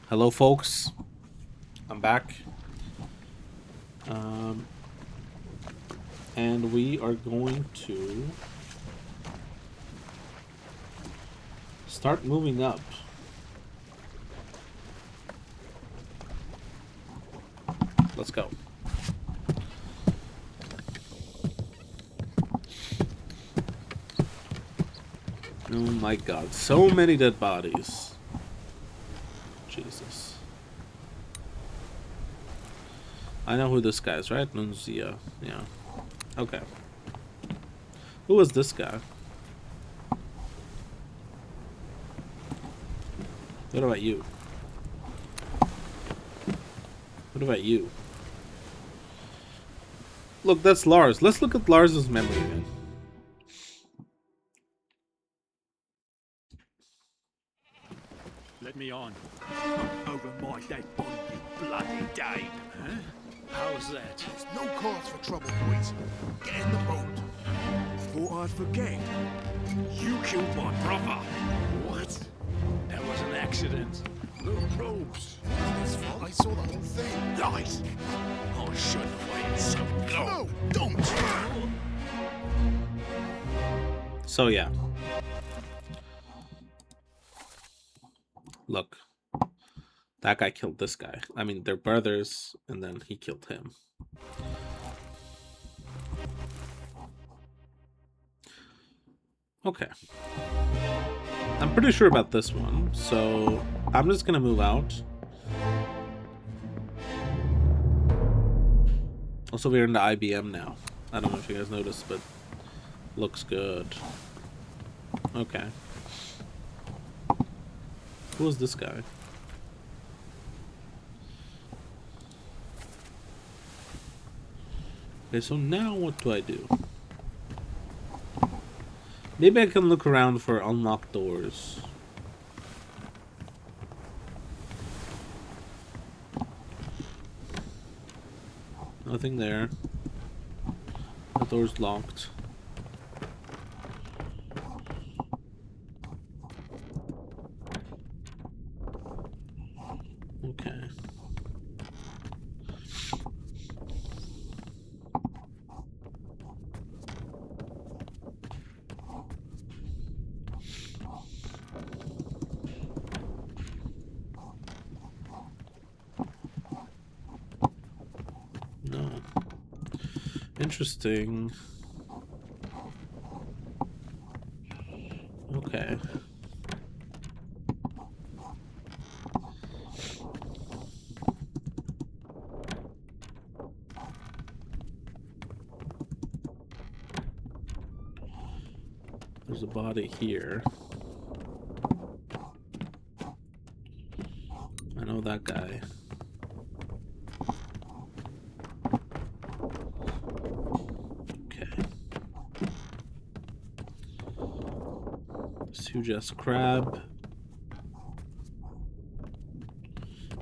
Hello, folks. I'm back. And we are going to start moving up. Let's go. Oh my god, so many dead bodies. Jesus. I know who this guy is, right? Nunzia. Yeah. Okay. Who is this guy? What about you? What about you? Look, that's Lars. Let's look at Lars's memory then. Let me on. Over my dead body, you bloody Dane. Huh? How's that? There's no cause for trouble, boys. Get in the boat. Thought I'd forget. You killed my brother. What? That was an accident. The ropes. His fault. I saw the whole thing. Lies. I shouldn't have waited so long. No, don't! So yeah. Look. That guy killed this guy. I mean, they're brothers, and then he killed him. Okay. I'm pretty sure about this one, so I'm just gonna move out. Also, we're in the IBM now. I don't know if you guys noticed, but looks good. Okay. Who is this guy? Okay, so now what do I do? Maybe I can look around for unlocked doors. Nothing there. The door's locked. Okay. No. Interesting. Okay. There's a body here. I know that guy. Okay. This huge ass crab.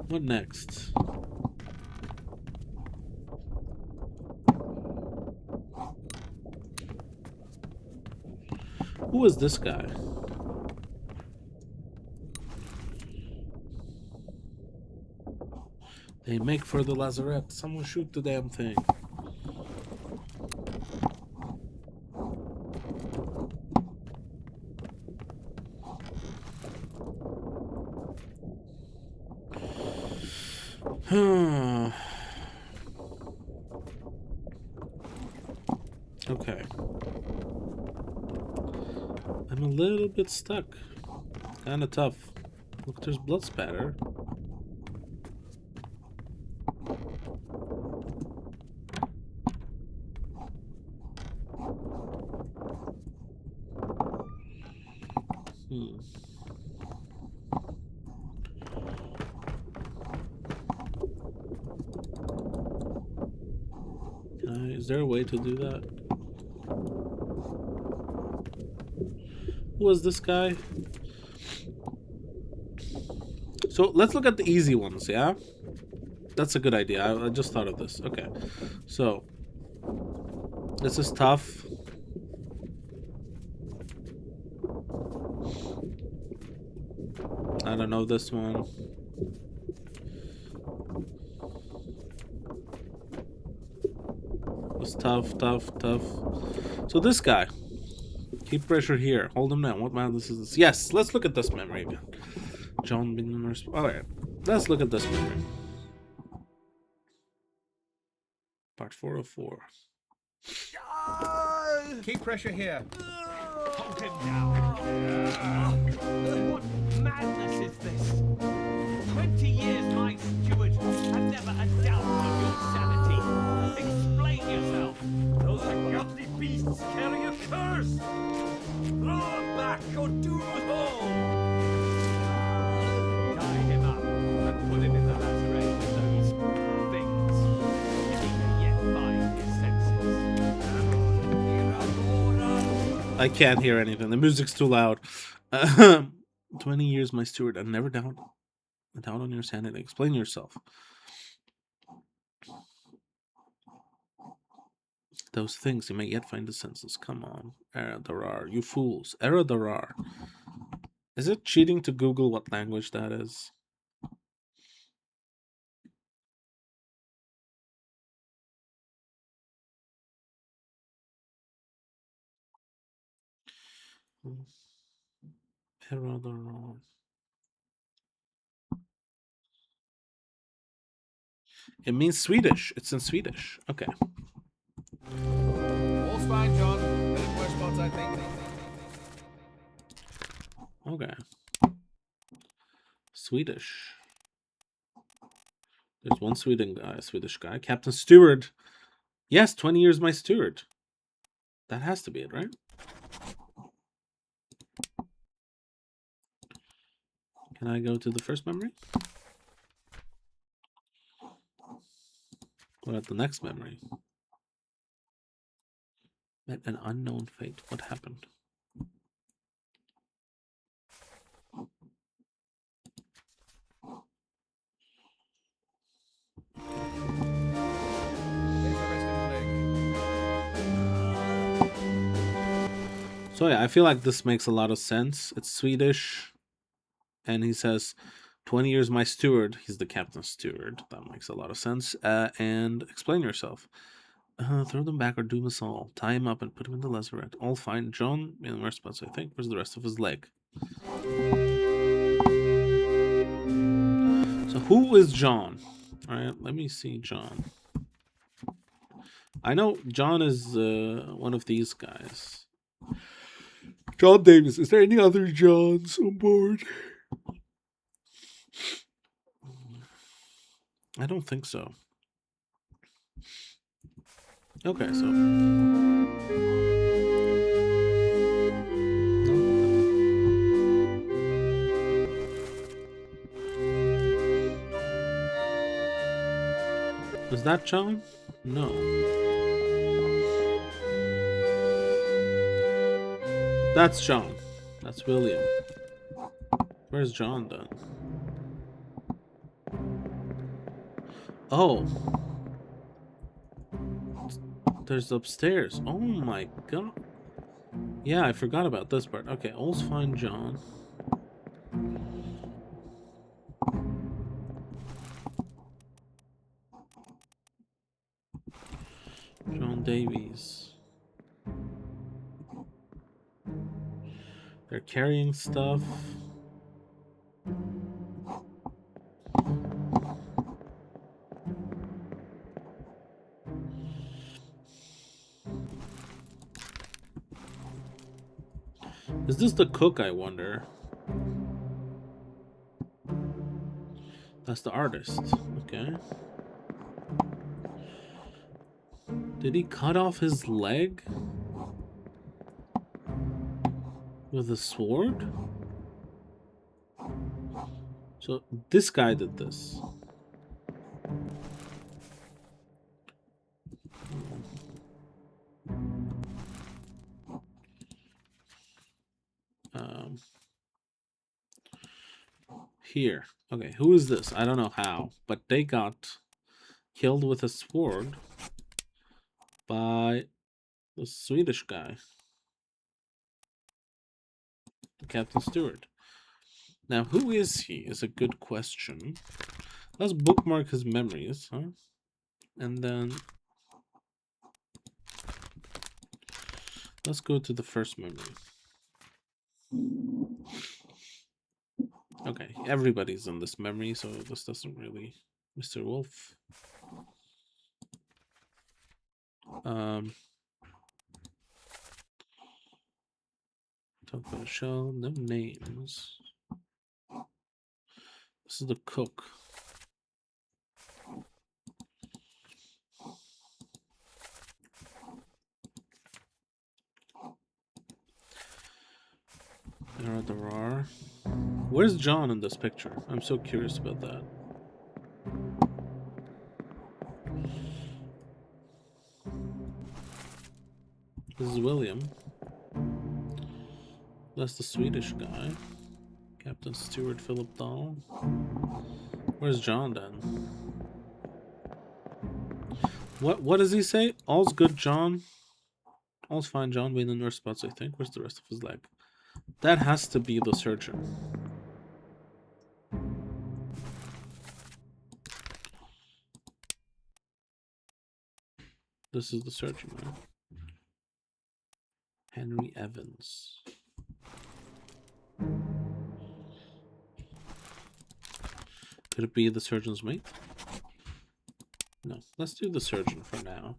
What next? Who is this guy? They make for the lazarette. Someone shoot the damn thing. Okay. I'm a little bit stuck. Kinda tough. Look, there's blood spatter. Is there a way to do that? Who is this guy? So let's look at the easy ones, yeah? That's a good idea. I just thought of this. Okay. So this is tough. I don't know this one. tough, tough, tough. So this guy. Keep pressure here. Hold him down. What madness is this? Yes, let's look at this memory again. John being alright. Let's look at this memory. Part 404. Keep pressure here. Hold him down. What madness is this? 20 years my steward, and never a doubt on your sanity. Explain yourself. Those ungodly beasts carry a curse. Throw them back or do it all. Tie him up and put him in the lazaret with those things. He may yet find his senses. I can't hear anything. The music's too loud. 20 years, my steward. I never doubt on your sanity. Explain yourself. Those things, you may yet find the senses. Come on. Eradarar. You fools. Eradarar. Is it cheating to Google what language that is? Eradarar. It means Swedish. It's in Swedish. Okay. All's fine, John. Bit in worse spots, I think. Okay. Swedish. There's one Swedish guy. Captain Steward. Yes, 20 years my steward. That has to be it, right? Can I go to the first memory? What about the next memory? Met an unknown fate. What happened? So yeah, I feel like this makes a lot of sense. It's Swedish. And he says, 20 years my steward. He's the captain's steward. That makes a lot of sense. And explain yourself. Throw them back or doom us all. Tie him up and put him in the lazaret. All fine. John, in worse spots, I think. Where's the rest of his leg? So who is John? Alright, let me see John. I know John is one of these guys. John Davis. Is there any other Johns on board? I don't think so. Okay, so... Is that John? No. That's John. That's William. Where's John then? Oh. There's upstairs. Oh my god. Yeah, I forgot about this part. Okay, all's fine, John. John Davies. They're carrying stuff. Is this the cook, I wonder? That's the artist. Okay. Did he cut off his leg? With a sword? So this guy did this. Here. Okay, who is this? I don't know how, but they got killed with a sword by the Swedish guy. The Captain Steward. Now, who is he is a good question. Let's bookmark his memories, huh? And then Let's go to the first memory. Okay, everybody's in this memory, so this doesn't really... Mr. Wolf. Talk about a shell, no names. This is the cook. There are. Where's John in this picture? I'm so curious about that. This is William. That's the Swedish guy. Captain Stewart Philip Dahl. Where's John then? What does he say? All's good, John. All's fine, John. Being in the nurse spots, I think. Where's the rest of his leg? That has to be the surgeon. This is the surgeon, right? Henry Evans. Could it be the surgeon's mate? No, let's do the surgeon for now.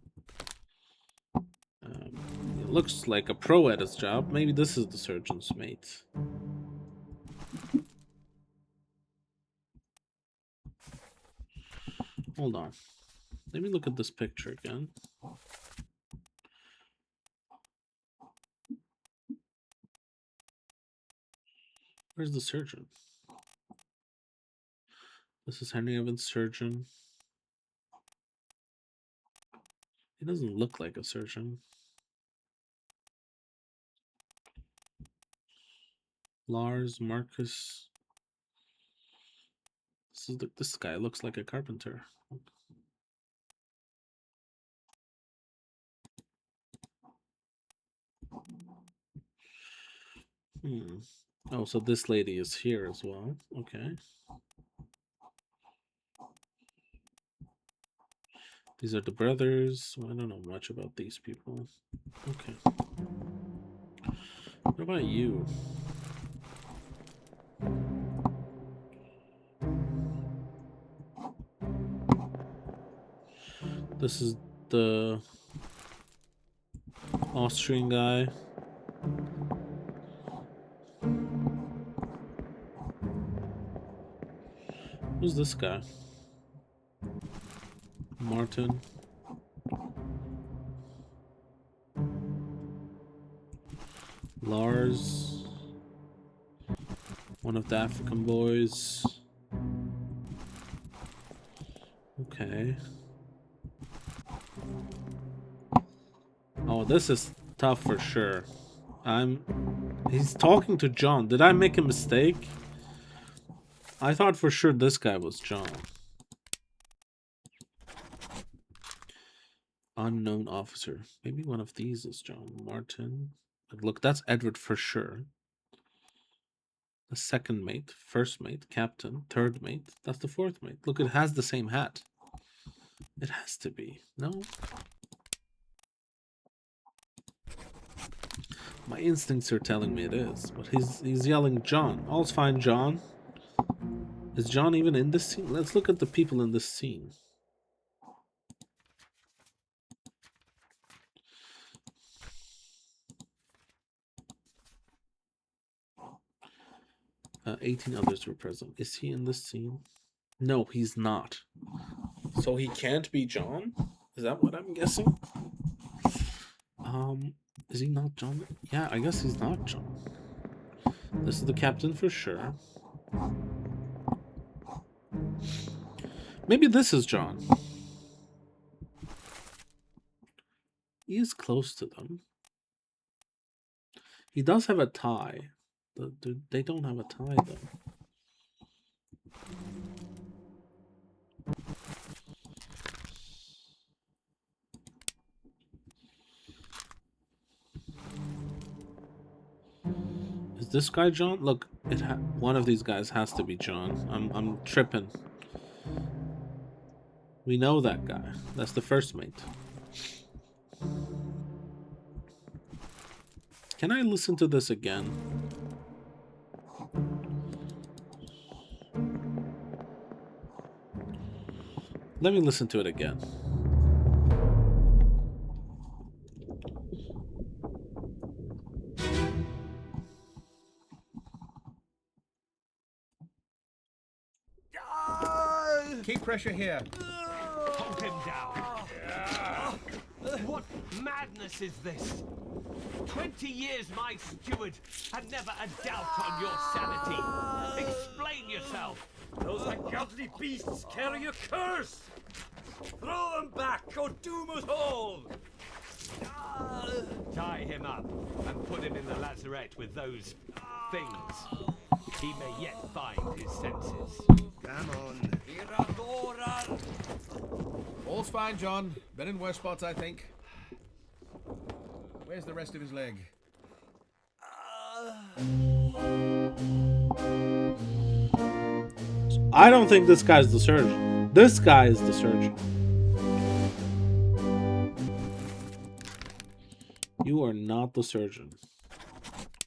It looks like a pro at his job. Maybe this is the surgeon's mate. Hold on. Let me look at this picture again. Where's the surgeon? This is Henry Evans' surgeon. He doesn't look like a surgeon. Lars, Marcus. This guy looks like a carpenter. Oh, so this lady is here as well. Okay. These are the brothers. Well, I don't know much about these people. Okay. What about you? This is the Austrian guy. Who's this guy? Martin. Lars. One of the African boys. Okay. Oh, this is tough for sure. He's talking to John. Did I make a mistake? I thought for sure this guy was John. Unknown officer. Maybe one of these is John. Martin. Look, that's Edward for sure. The second mate, first mate, captain, third mate. That's the fourth mate. Look, it has the same hat. It has to be. No? My instincts are telling me it is, but he's yelling John. All's fine, John. Is John even in this scene? Let's look at the people in this scene. 18 others were present. Is he in this scene? No, he's not. So he can't be John? Is that what I'm guessing? Is he not John? Yeah, I guess he's not John. This is the captain for sure. Maybe this is John. He is close to them. He does have a tie. They don't have a tie, though. Is this guy John? Look, one of these guys has to be John. I'm tripping. We know that guy. That's the first mate. Can I listen to this again? Let me listen to it again. Keep pressure here. Hold him down. What madness is this? 20 years my steward, and never a doubt on your sanity. Explain yourself. Those ungodly beasts carry a curse! Throw them back or doom us all! Tie him up and put him in the lazarette with those things. He may yet find his senses. Come on. All's fine, John. Been in worse spots, I think. Where's the rest of his leg? I don't think this guy's the surgeon. This guy is the surgeon. You are not the surgeon.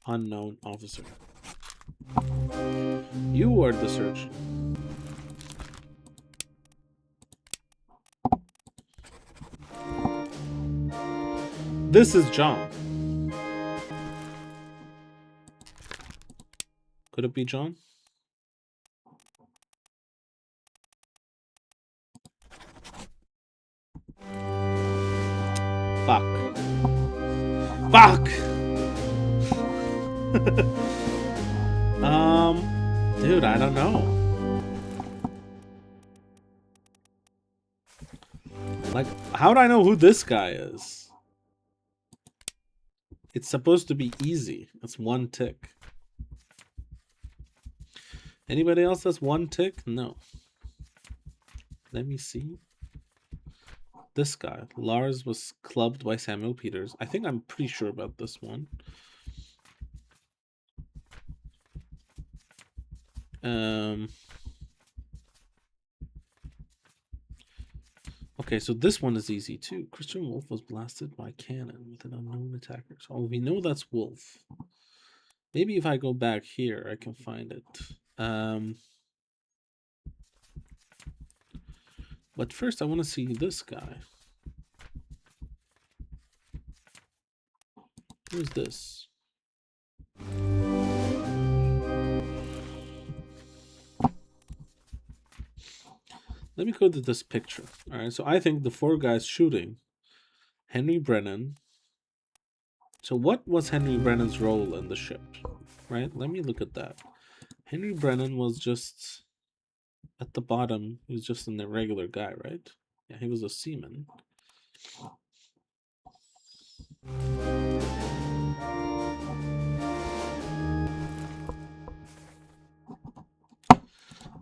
Unknown officer. You are the surgeon. This is John. Could it be John? Fuck. Fuck! Dude, I don't know. Like, how do I know who this guy is? It's supposed to be easy. It's one tick. Anybody else that's one tick? No. Let me see. This guy. Lars was clubbed by Samuel Peters. I think I'm pretty sure about this one. Okay, so this one is easy too. Christian Wolf was blasted by cannon with an unknown attacker. So we know that's Wolf. Maybe if I go back here, I can find it. But first, I want to see this guy. Who's this? Let me go to this picture. All right, so I think the four guys shooting. Henry Brennan. So what was Henry Brennan's role in the ship? Right, let me look at that. Henry Brennan was just at the bottom. He was just an irregular guy, right? Yeah, he was a seaman.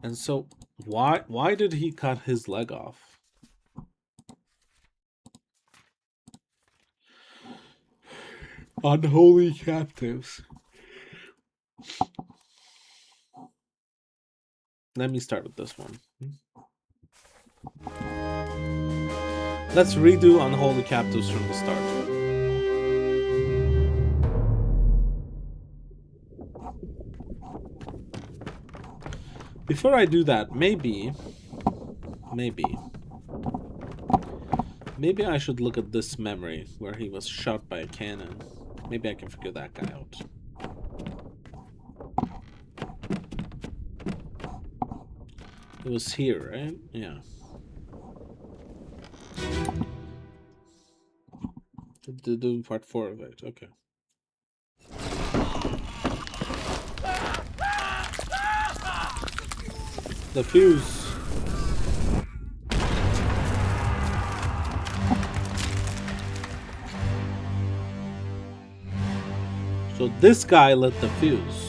And so why did he cut his leg off? Unholy captives. Let me start with this one. Let's redo Unholy Captives from the start. Before I do that, maybe I should look at this memory where he was shot by a cannon. Maybe I can figure that guy out. It was here, right? Yeah. To do part 4 of it. Okay. The fuse. So this guy lit the fuse.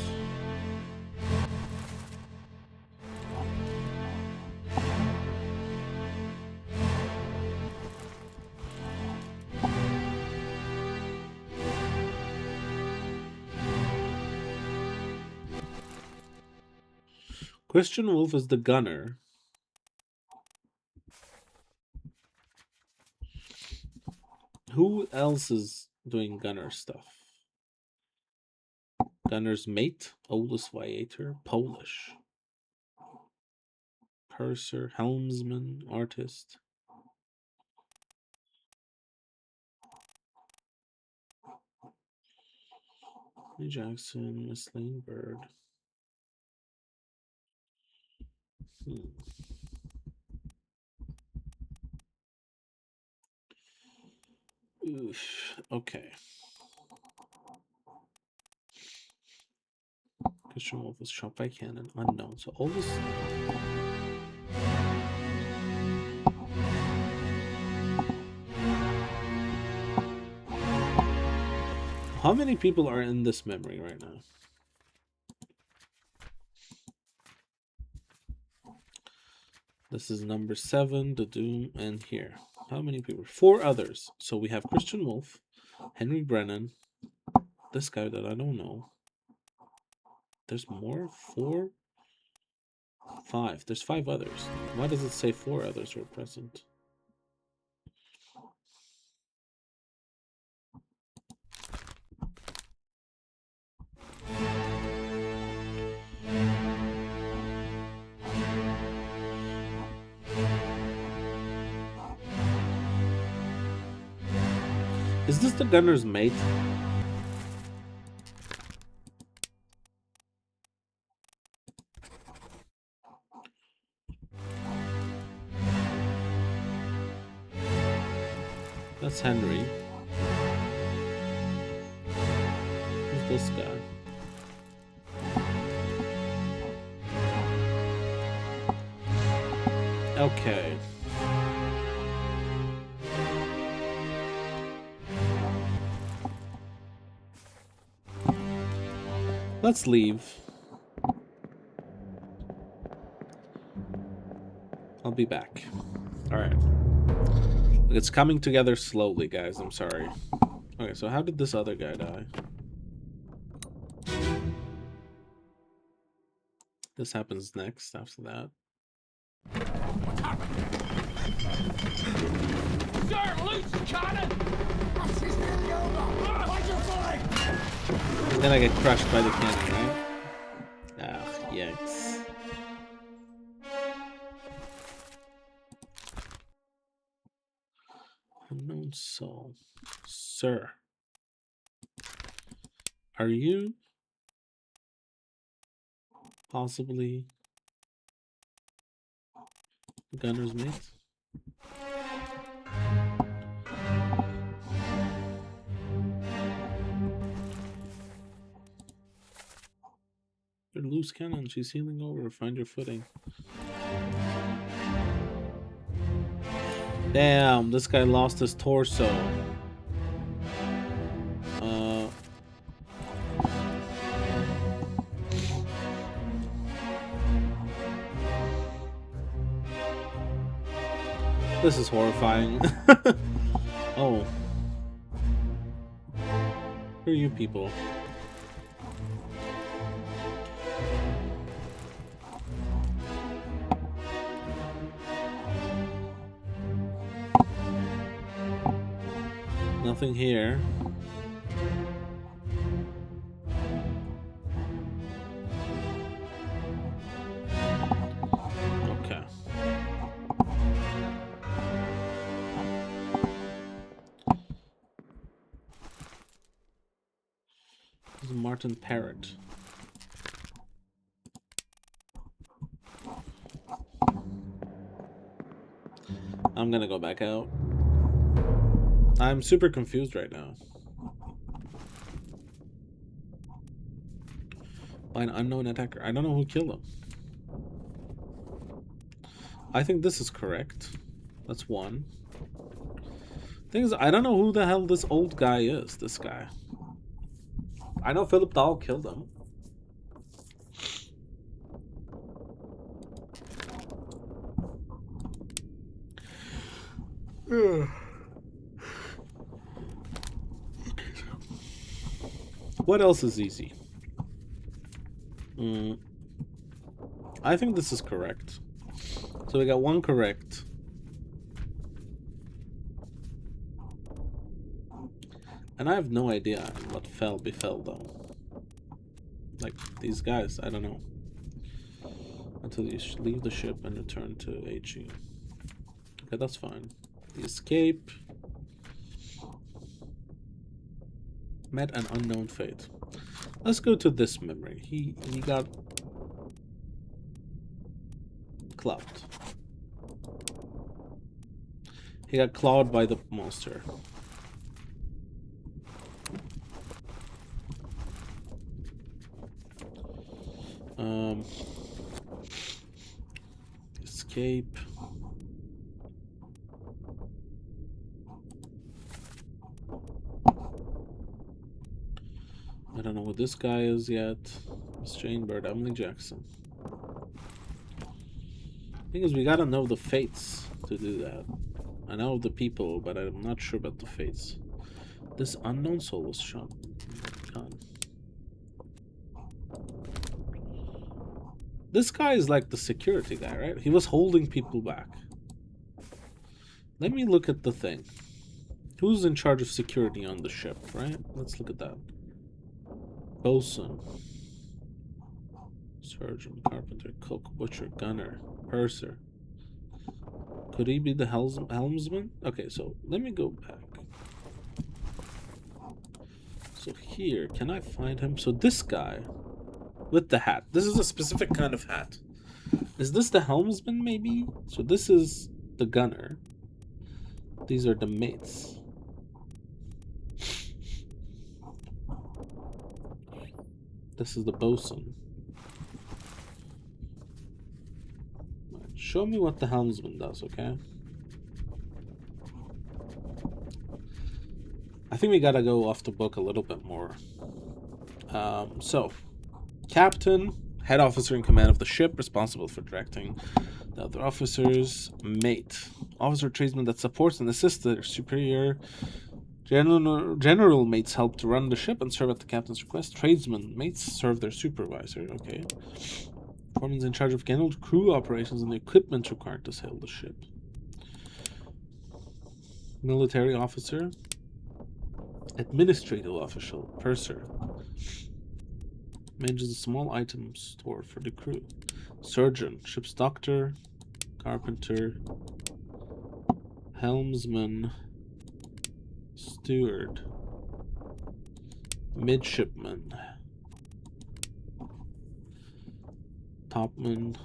Christian Wolf is the gunner. Who else is doing gunner stuff? Gunner's mate, oldest viator, Polish. Purser, helmsman, artist. Jackson, Miss Lane Bird. Oof. Okay. Christian Wolf was shot by cannon. Unknown. So all this. How many people are in this memory right now? This is number 7, the Doom, and here. How many people? 4 others. So we have Christian Wolf, Henry Brennan, this guy that I don't know. There's more? 4? 5. There's 5 others. Why does it say 4 others were present? Is this the gunner's mate? That's Henry. Who's this guy? Okay. Let's leave. I'll be back. Alright. It's coming together slowly, guys. I'm sorry. Okay, so how did this other guy die? This happens next after that. Sir, loose cannon! He's gonna get crushed by the cannon, right? Ah, yikes. Unknown soul. Sir. Are you possibly the gunner's mate? Your loose cannon, she's healing over. Find your footing. Damn, this guy lost his torso. This is horrifying. Oh. Who are you people? Nothing here. Okay. This is Martin Parrott. I'm gonna go back out. I'm super confused right now. By an unknown attacker. I don't know who killed him. I think this is correct. That's one. Thing is, I don't know who the hell this old guy is, this guy. I know Philip Dahl killed him. What else is easy? I think this is correct. So we got one correct. And I have no idea what befell though. Like these guys, I don't know. Until you leave the ship and return to HE. Okay, that's fine. The escape. Met an unknown fate. Let's go to this memory. He got clawed. He got clawed by the monster. Escape. I don't know who this guy is yet. Miss Jane Bird, Emily Jackson. Thing is, we gotta know the fates to do that. I know the people, but I'm not sure about the fates. This unknown soul was shot. Gone. This guy is like the security guy, right? He was holding people back. Let me look at the thing. Who's in charge of security on the ship, right? Let's look at that. Bosun. Surgeon, carpenter, cook, butcher, gunner, purser. Could he be the helmsman? Okay, so let me go back. So here, can I find him? So this guy with the hat. This is a specific kind of hat. Is this the helmsman, maybe? So this is the gunner. These are the mates. This is the bosun. Show me what the helmsman does, okay? I think we gotta go off the book a little bit more. So, captain, head officer in command of the ship, responsible for directing the other officers. Mate, officer tradesman that supports and assists their superior. General mates help to run the ship and serve at the captain's request. Tradesmen mates serve their supervisor. Okay. Foreman's in charge of general crew operations and the equipment required to sail the ship. Military officer. Administrative official. Purser. Manages a small item store for the crew. Surgeon. Ship's doctor. Carpenter. Helmsman. Steward. Midshipman. Topman.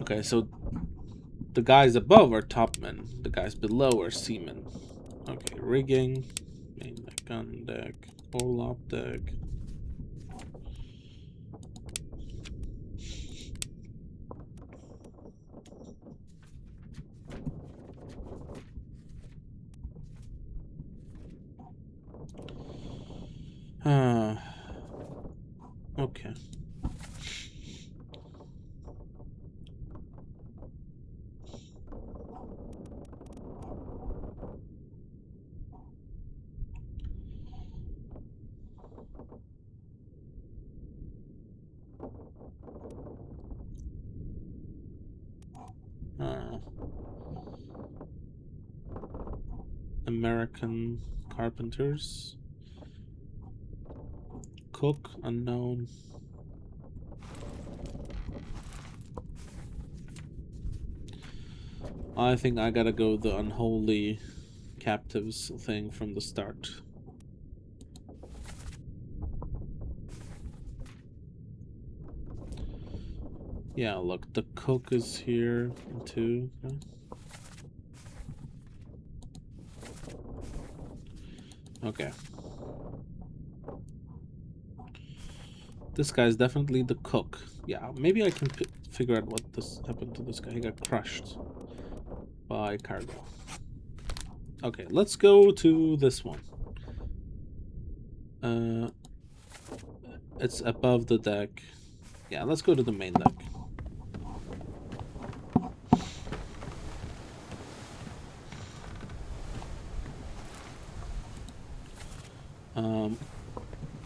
Okay, so the guys above are topmen. The guys below are seamen. Okay, rigging. Main deck, gun deck, orlop deck. Okay. American carpenters. Cook, unknown. I think I gotta go the unholy captives thing from the start. Yeah, look, the cook is here too. Okay. This guy's definitely the cook. Yeah, maybe I can figure out what this happened to this guy. He got crushed by cargo. Okay, let's go to this one. It's above the deck. Yeah, let's go to the main deck.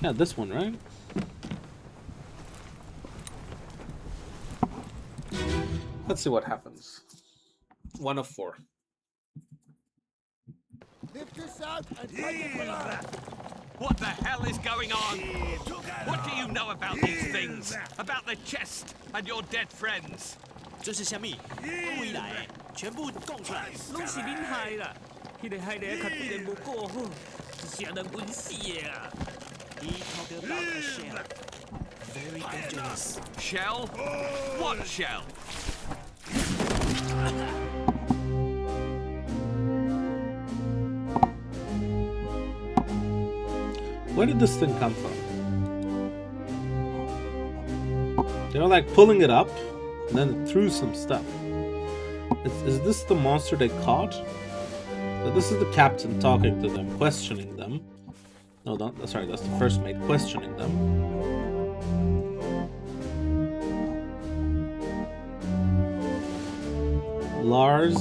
Yeah, this one, right? Let's see what happens. 1 of 4. Lift this out and take it for us. What the hell is going on? What do you know about these things? About the chest and your dead friends? 这是虾米？回来，全部供出来！拢是恁害啦！迄个害得较对人无顾好，啥人滚死的啊！He talked about a shell. Very dangerous. Shell? What shell? Where did this thing come from? They were like pulling it up, and then it threw some stuff. Is this the monster they caught? So this is the captain talking to them, questioning them. No, sorry, that's the first mate questioning them. Lars.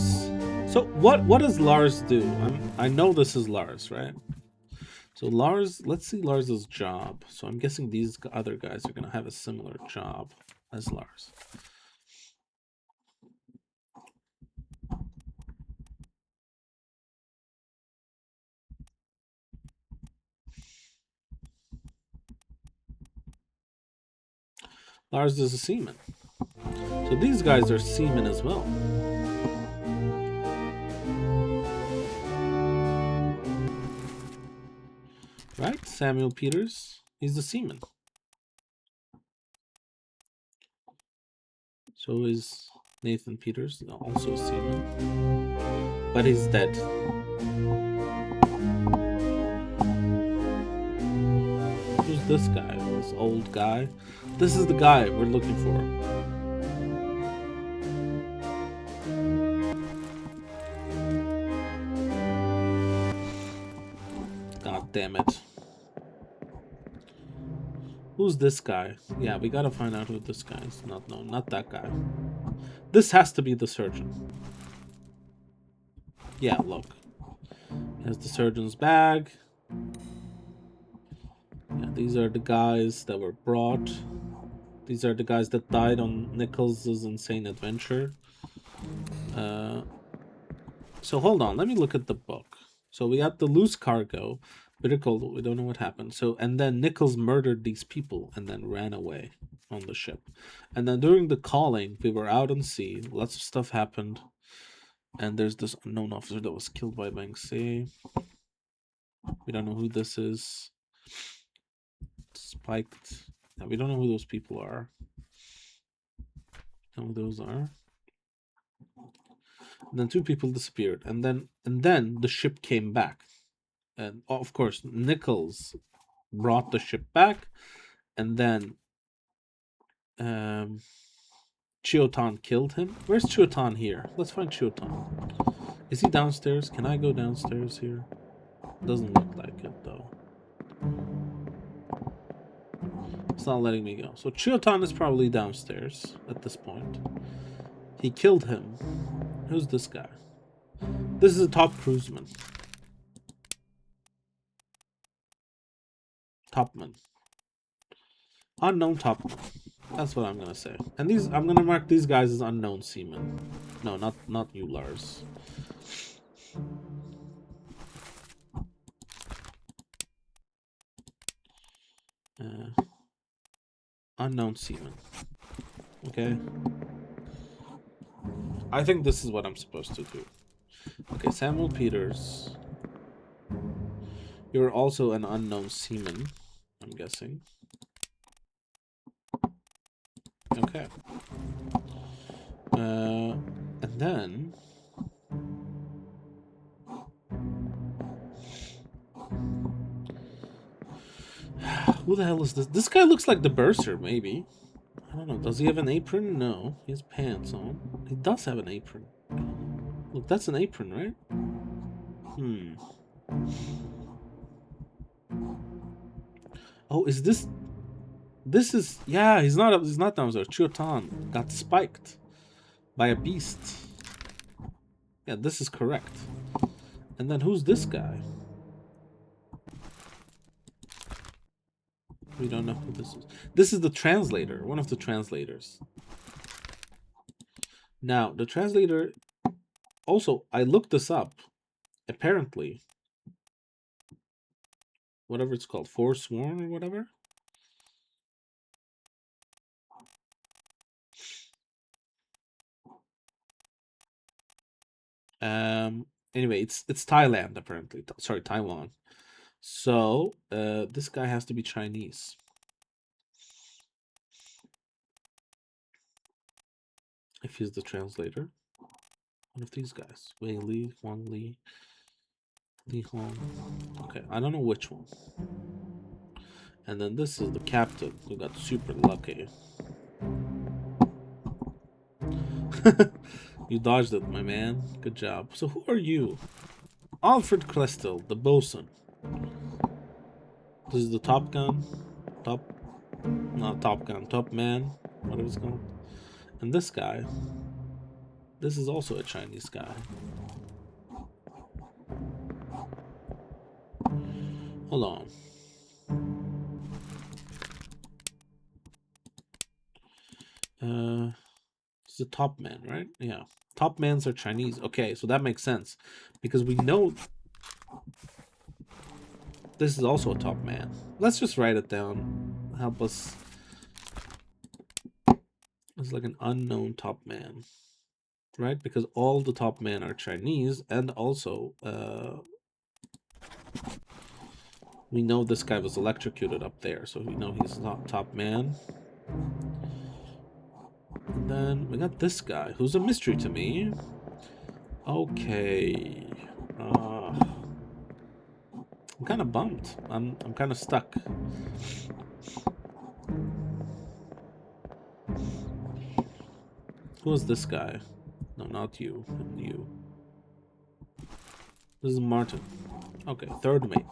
So what does Lars do? I know this is Lars, right? So Lars, let's see Lars's job. So I'm guessing these other guys are gonna have a similar job as Lars. Lars is a seaman. So these guys are seamen as well. Right? Samuel Peters, he's a seaman. So is Nathan Peters, also a seaman. But he's dead. Who's this guy? This old guy? This is the guy we're looking for. God damn it. Who's this guy? Yeah, we gotta find out who this guy is. No, not that guy. This has to be the surgeon. Yeah, look. He has the surgeon's bag. Yeah, these are the guys that were brought. These are the guys that died on Nichols' insane adventure. So hold on, let me look at the book. So we got the loose cargo. Critical, we don't know what happened. So, and then Nichols murdered these people and then ran away on the ship. And then during the calling, we were out on sea. Lots of stuff happened. And there's this unknown officer that was killed by Banksy. We don't know who this is. Spiked. Yeah, we don't know who those people are. Know who those are. And then two people disappeared. And then the ship came back. And of course, Nichols brought the ship back, and then Chiotan killed him. Where's Chiotan here? Let's find Chiotan. Is he downstairs? Can I go downstairs here? Doesn't look like it though. It's not letting me go. So Chiotan is probably downstairs at this point. He killed him. Who's this guy? This is a top cruiseman. Topman. Unknown topman. That's what I'm gonna say. And these, I'm gonna mark these guys as unknown seamen. No, not you, Lars. Unknown seamen. Okay. I think this is what I'm supposed to do. Okay, Samuel Peters. You're also an unknown seaman, I'm guessing. Okay. And then... Who the hell is this? This guy looks like the bursar, maybe. I don't know. Does he have an apron? No. He has pants on. He does have an apron. Look, that's an apron, right? Oh, is this... This is... Yeah, he's not downstairs. Chiotan got spiked by a beast. Yeah, this is correct. And then who's this guy? We don't know who this is. This is the translator, one of the translators. Now, the translator... Also, I looked this up. Apparently, whatever it's called, Forsworn or whatever. Anyway, it's Thailand apparently. Sorry, Taiwan. So this guy has to be Chinese. If he's the translator. One of these guys. Wei Li, Huang Li, Li Hong. Okay, I don't know which one. And then this is the captain who got super lucky. You dodged it, my man. Good job. So who are you? Alfred Crestel, the bosun. This is the Top Gun. Not Top Gun, Top Man. Whatever it's called. And this guy. This is also a Chinese guy. Hold on. It's the Top Man, right? Yeah. Top Mans are Chinese. Okay, so that makes sense. Because we know this is also a Top Man. Let's just write it down. Help us. It's like an unknown Top Man. Right? Because all the Top Men are Chinese. And also, we know this guy was electrocuted up there. So we know he's not Top Man. And then we got this guy, who's a mystery to me. Okay. I'm kind of bummed. I'm kind of stuck. Who is this guy? No, not you. You. This is Martin. Okay, third mate.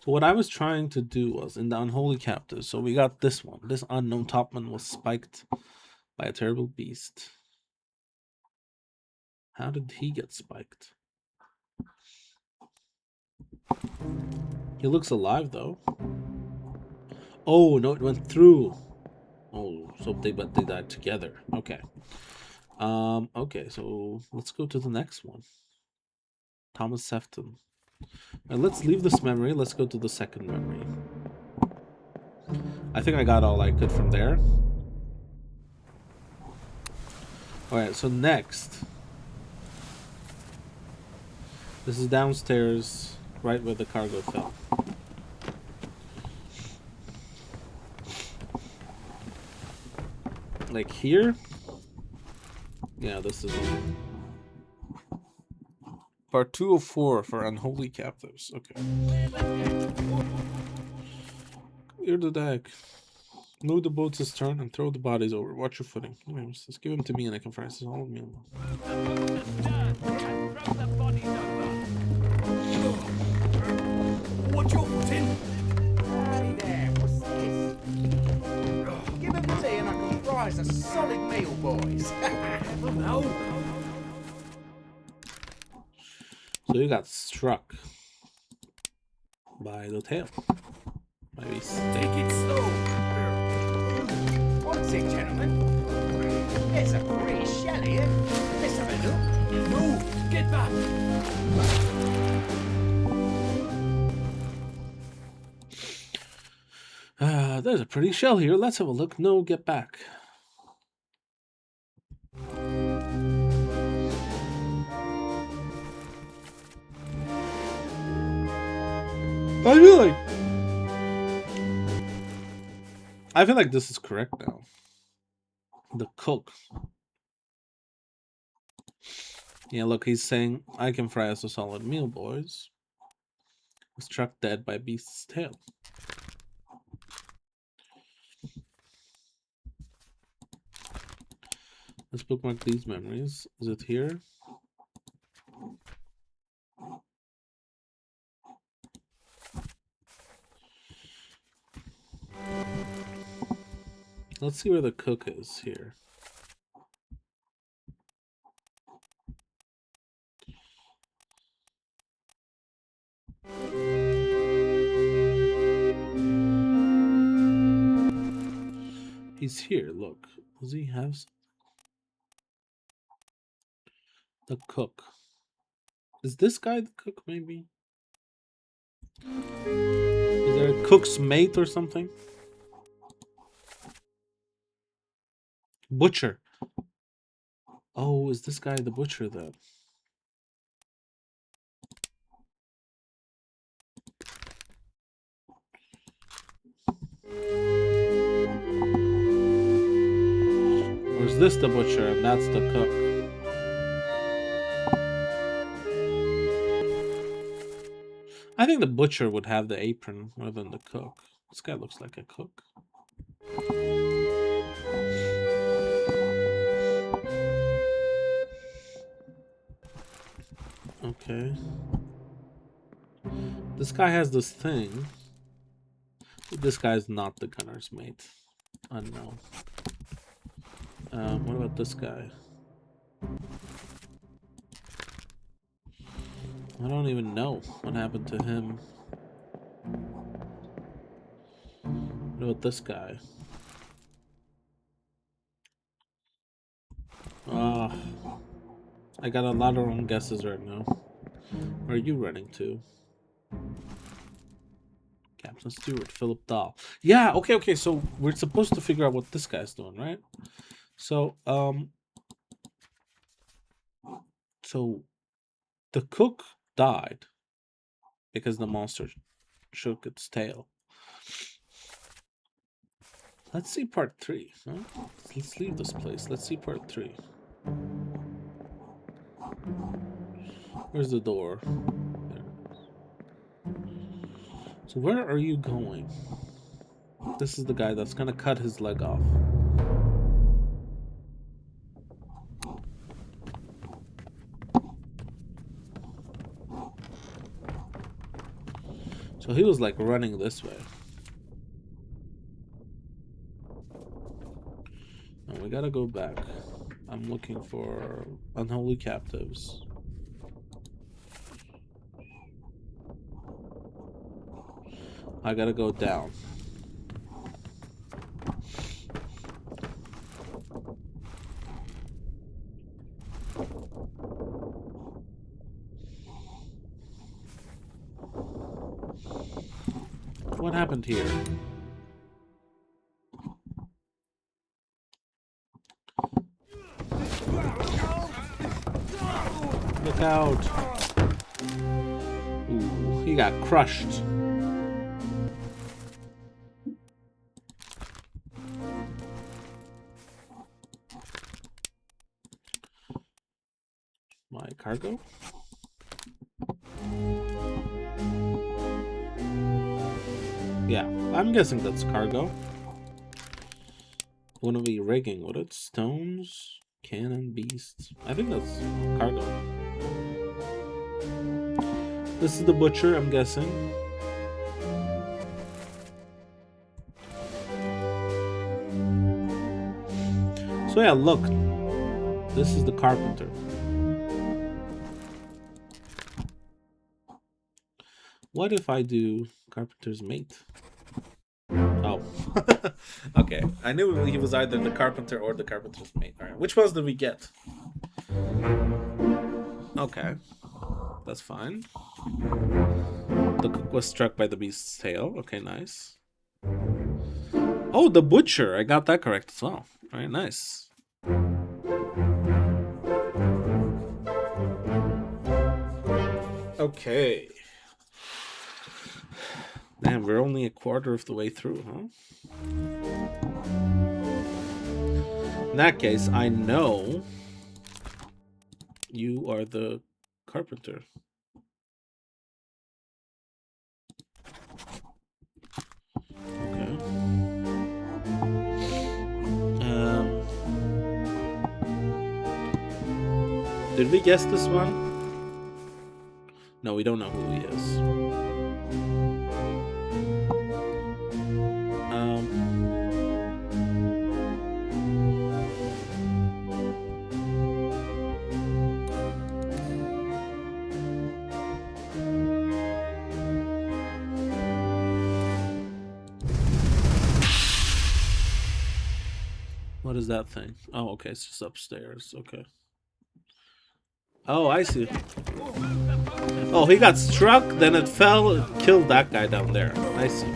So what I was trying to do was in the Unholy Captives. So we got this one. This unknown topman was spiked by a terrible beast. How did he get spiked? He looks alive though. Oh no, it went through. Oh, so they died together. Okay. Okay, so let's go to the next one. Thomas Sefton. And let's leave this memory. Let's go to the second memory. I think I got all I could from there. Alright, so next. This is downstairs, right where the cargo fell. Like here? Yeah, this is part 204 for Unholy Captives. Okay. Clear the deck. Move the boats astern and throw the bodies over. Watch your footing. Anyways, just give them to me and I can fry this all of me. Watch your footing. Hey there, what's this? Give him tea and I can fry us a solid meal, boys. Now. So you got struck by the tail. Maybe Take it slow. What's it, gentlemen? There's a pretty shell here. Let's have a look. No, get back. There's a pretty shell here. Let's have a look. No, get back. I feel like this is correct now. The cook. Yeah, look, he's saying, I can fry us a solid meal, boys. Struck dead by beast's tail. Let's bookmark these memories. Is it here? Let's see where the cook is here. He's here, look. Does he have the cook? Is this guy the cook, maybe? Is there a cook's mate or something? Butcher. Oh, is this guy the butcher then? Or is this the butcher and that's the cook? I think the butcher would have the apron more than the cook. This guy looks like a cook. Okay. This guy has this thing. This guy's not the gunner's mate. Unknown. What about this guy? I don't even know what happened to him. What about this guy? I got a lot of wrong guesses right now. Where are you running to? Captain Stewart, Philip Dahl. Yeah, okay, so we're supposed to figure out what this guy's doing, right? So, so the cook died because the monster shook its tail. Let's see part 3, huh? Let's leave this place. Let's see part 3. Where's the door? There. So where are you going? This is the guy that's gonna cut his leg off. So he was like running this way. And we gotta go back. I'm looking for unholy captives. I gotta go down. What happened here? Look out! Ooh, he got crushed. My cargo? Yeah, I'm guessing that's cargo. Wouldn't be rigging, would it? Stones, cannon, beasts. I think that's cargo. This is the butcher, I'm guessing. So yeah, look. This is the carpenter. What if I do carpenter's mate? Oh. Okay. I knew he was either the carpenter or the carpenter's mate. Alright, which ones did we get? Okay. That's fine. The cook was struck by the beast's tail. Okay, nice. Oh, the butcher. I got that correct as well. Alright, nice. Okay. Damn, we're only a quarter of the way through, huh? In that case, I know you are the carpenter. Okay. Did we guess this one? No, we don't know who he is. What is that thing? Oh, okay, it's just upstairs. Okay. Oh, I see. Oh, he got struck, then it fell, it killed that guy down there. I see.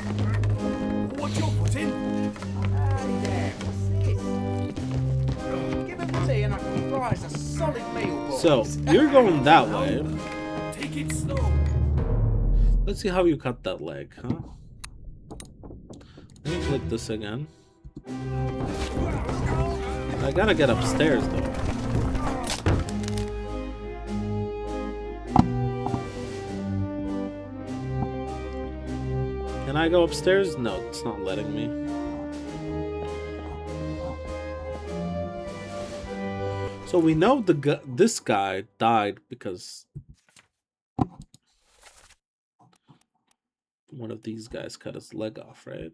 What's your footing? Hey there, what's this? Give him tea and I can fry us a solid meal, boys. So, you're going that way. Take it slow. Let's see how you cut that leg, huh? Let me click this again. I gotta get upstairs, though. Can I go upstairs? No, it's not letting me. So we know this guy died because one of these guys cut his leg off, right?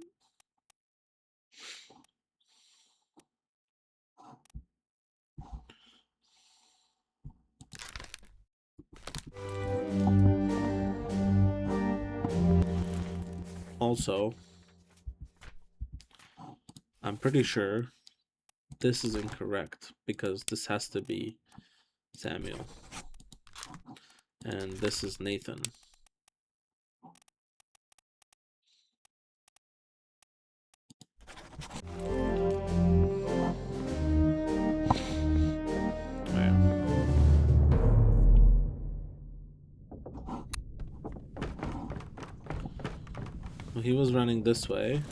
Also, I'm pretty sure this is incorrect because this has to be Samuel. And this is Nathan. Well, he was running this way.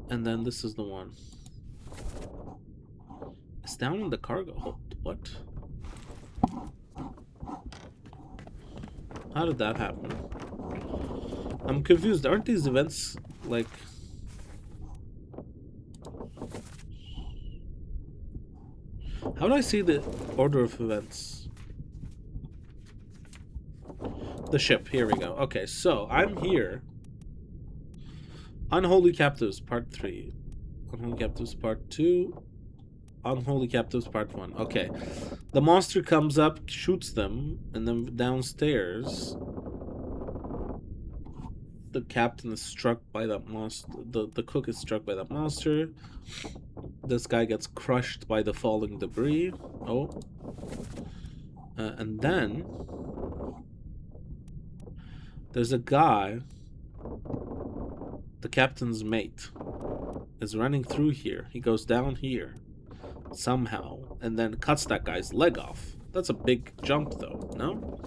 And then this is the one. It's down in the cargo hold. What? How did that happen? I'm confused. Aren't these events like... How do I see the order of events? The ship. Here we go. Okay, so I'm here. Unholy Captives Part 3. Unholy Captives Part 2. Unholy Captives Part 1. Okay. The monster comes up, shoots them, and then downstairs the captain is struck by that monster. The cook is struck by that monster. This guy gets crushed by the falling debris. Oh. And then there's a guy, the captain's mate, is running through here. He goes down here somehow and then cuts that guy's leg off. That's a big jump though, no?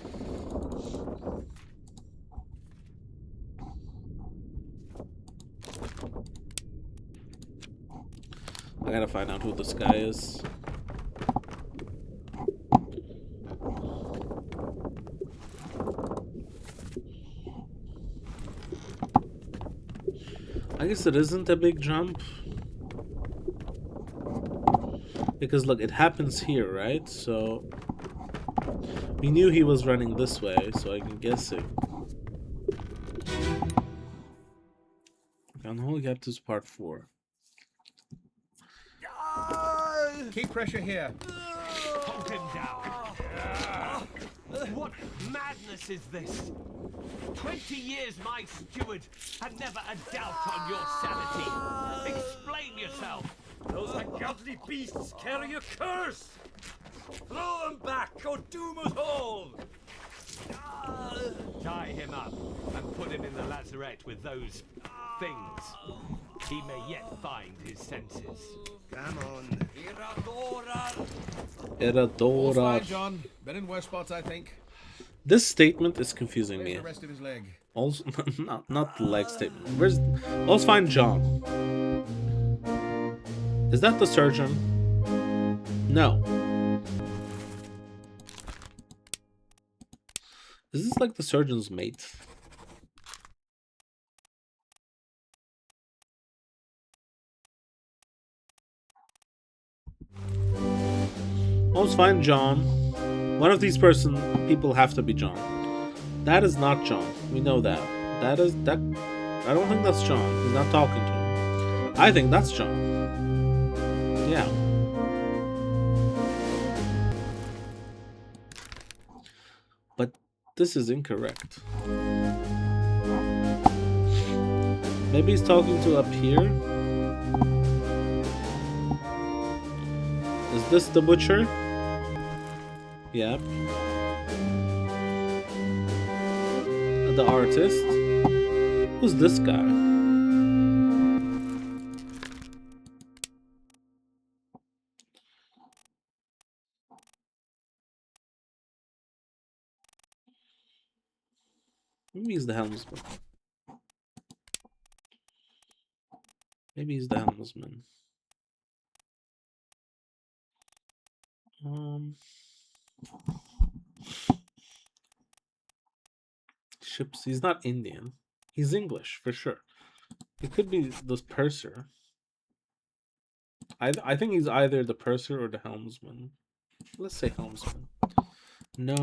I gotta find out who this guy is. I guess it isn't a big jump. Because look, it happens here, right? So we knew he was running this way, so I'm guessing. Unholy Captives Part 4. Keep pressure here. Hold him down. What madness is this? 20 years my steward, and never a doubt on your sanity. Explain yourself. Those ungodly beasts carry a curse! Throw them back or doom us all! Tie him up and put him in the lazarette with those things. He may yet find his senses. Come on. All's Eradora. fine, John. Been in worse spots, I think. This statement is confusing Where's me. the rest of his leg? Also, not the leg statement. Where's? All's fine, John. Is that the surgeon? No. Is this like the surgeon's mate? All's fine, John. One of these people have to be John. That is not John. We know that. That. I don't think that's John. He's not talking to him. I think that's John. Yeah. But this is incorrect. Maybe he's talking to up here. this the butcher? Yep. The artist? Who's this guy? Maybe he's the helmsman. Maybe he's the helmsman. Ships. He's not Indian. He's English for sure. He could be the purser. I think he's either the purser or the helmsman. Let's say helmsman. No.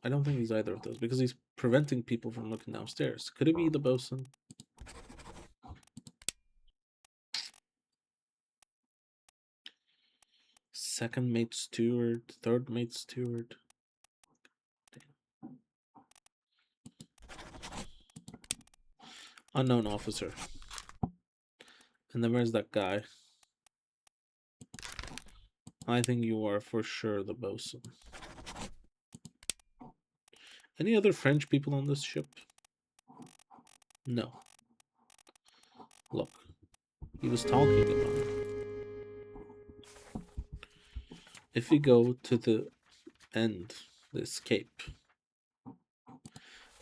I don't think he's either of those because he's preventing people from looking downstairs. Could it be the bosun? Second mate steward, third mate steward. Unknown officer. And then where's that guy? I think you are for sure the bosun. Any other French people on this ship? No. Look. He was talking about. If we go to the end, the escape.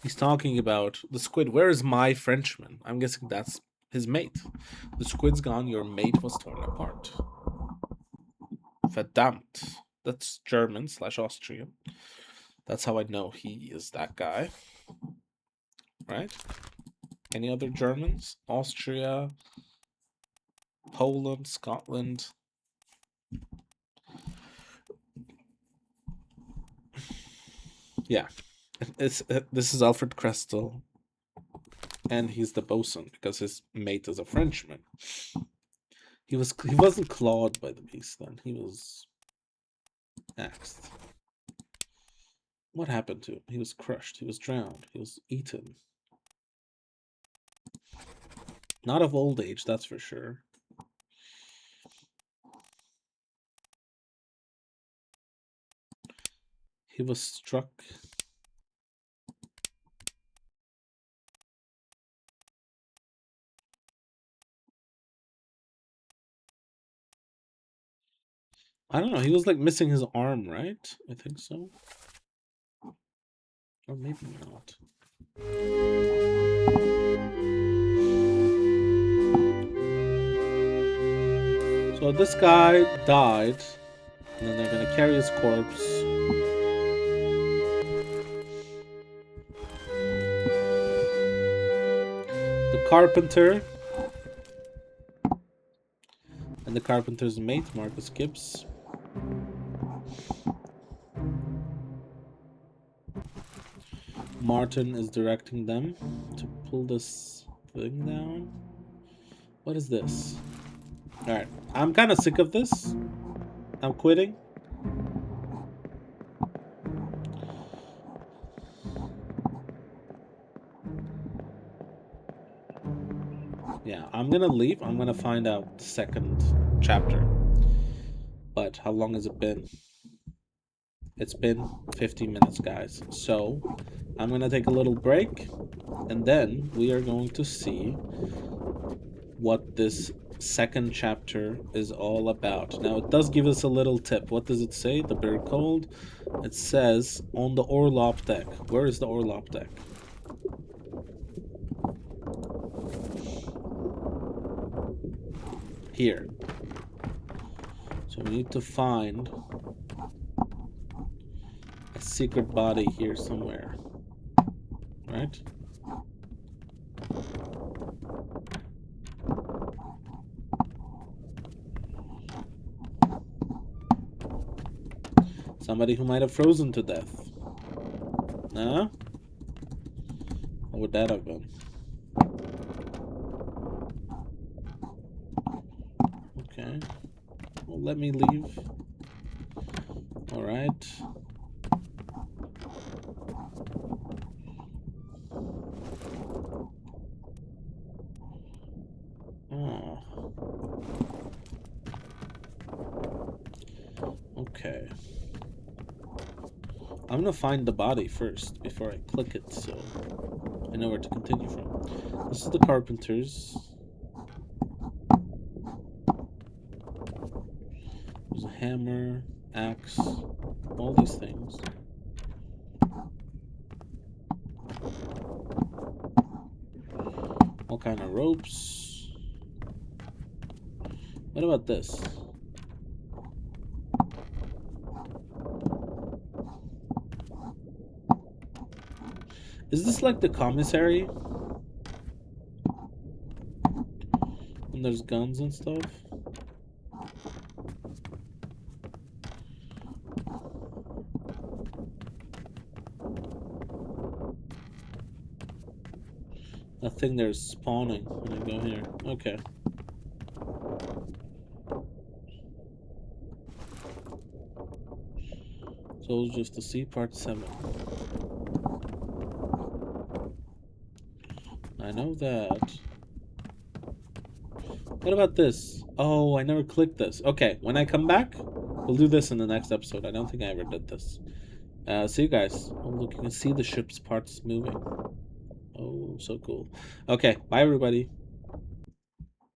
He's talking about the squid. Where is my Frenchman? I'm guessing that's his mate. The squid's gone, your mate was torn apart. Verdammt. That's German / Austrian. That's how I know he is that guy. Right? Any other Germans? Austria, Poland, Scotland. Yeah. This is Alfred Krestel. And he's the bosun because his mate is a Frenchman. He wasn't clawed by the beast then. He was axed. What happened to him? He was crushed. He was drowned. He was eaten. Not of old age, that's for sure. He was struck. I don't know. He was like missing his arm, right? I think so. Or maybe not. So this guy died, and then they're gonna carry his corpse. The carpenter and the carpenter's mate, Marcus Gibbs. Martin is directing them to pull this thing down. What is this? Alright, I'm kind of sick of this. I'm quitting. Yeah, I'm gonna leave. I'm gonna find out the second chapter. But how long has it been? It's been 15 minutes, guys. So I'm gonna take a little break, and then we are going to see what this second chapter is all about. Now, it does give us a little tip. What does it say? The bird called. It says on the orlop deck. Where is the orlop deck? Here. So we need to find a secret body here somewhere. Right? Somebody who might have frozen to death. Huh? What would that have been? Okay. Well, let me leave. Alright. Oh. Okay. I'm gonna find the body first before I click it, so I know where to continue from. This is the carpenters. There's a hammer, axe, all these things. All kind of ropes. What about this? Is this like the commissary? And there's guns and stuff? I think they're spawning when I go here. Okay. Soldiers to see part 7. I know that. What about this? Oh, I never clicked this. Okay, when I come back, we'll do this in the next episode. I don't think I ever did this. See you guys. Oh, look, you can see the ship's parts moving. Oh, so cool. Okay, bye everybody.